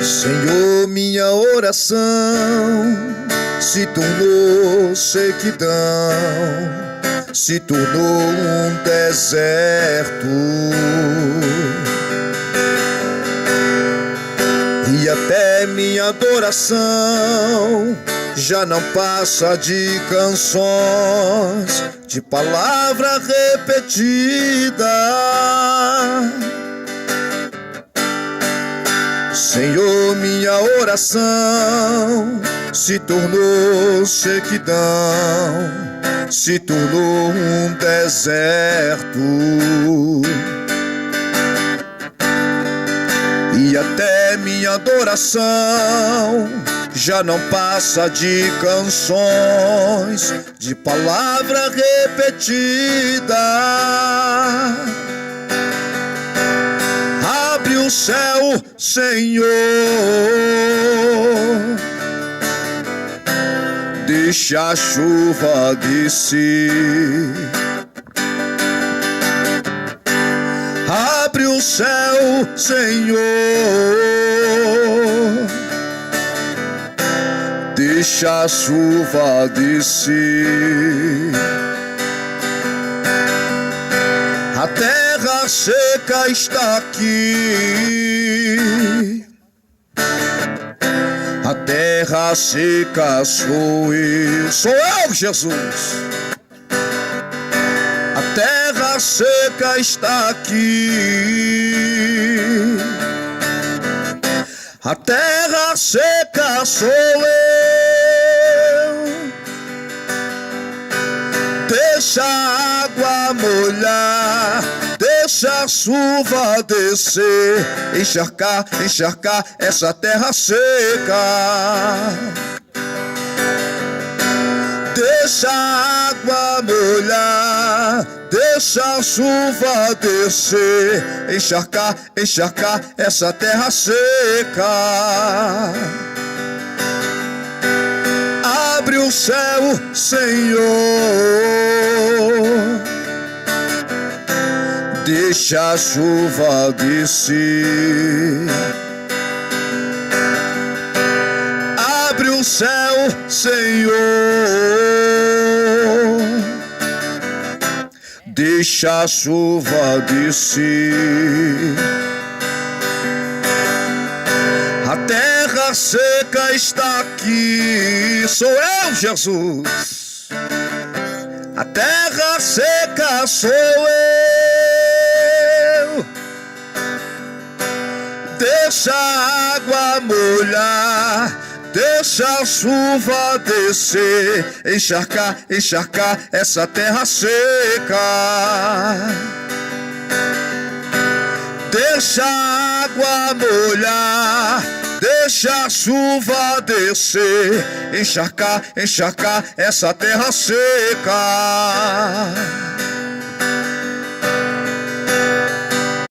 Senhor, minha oração se tornou sequidão, se tornou um deserto, e até minha adoração já não passa de canções, de palavra repetida. Senhor, minha oração se tornou sequidão, se tornou um deserto, e até minha adoração já não passa de canções, de palavra repetida. Abre o céu, Senhor, deixa a chuva descer. Abre o céu, Senhor, deixa a chuva descer. A terra seca está aqui, a terra seca sou eu, Jesus. A terra seca está aqui, a terra seca sou eu. Deixa a água molhar, deixa a chuva descer, encharcar, encharcar essa terra seca. Deixa a água molhar, deixa a chuva descer, encharcar, encharcar essa terra seca. Abre o céu, Senhor, deixa a chuva descer. Abre o céu, Senhor, deixa a chuva descer. A terra seca está aqui, sou eu, Jesus. A terra seca sou eu. Deixa a água molhar, deixa a chuva descer, encharcar, encharcar essa terra seca. Deixa a água molhar, deixa a chuva descer, encharcar, encharcar essa terra seca.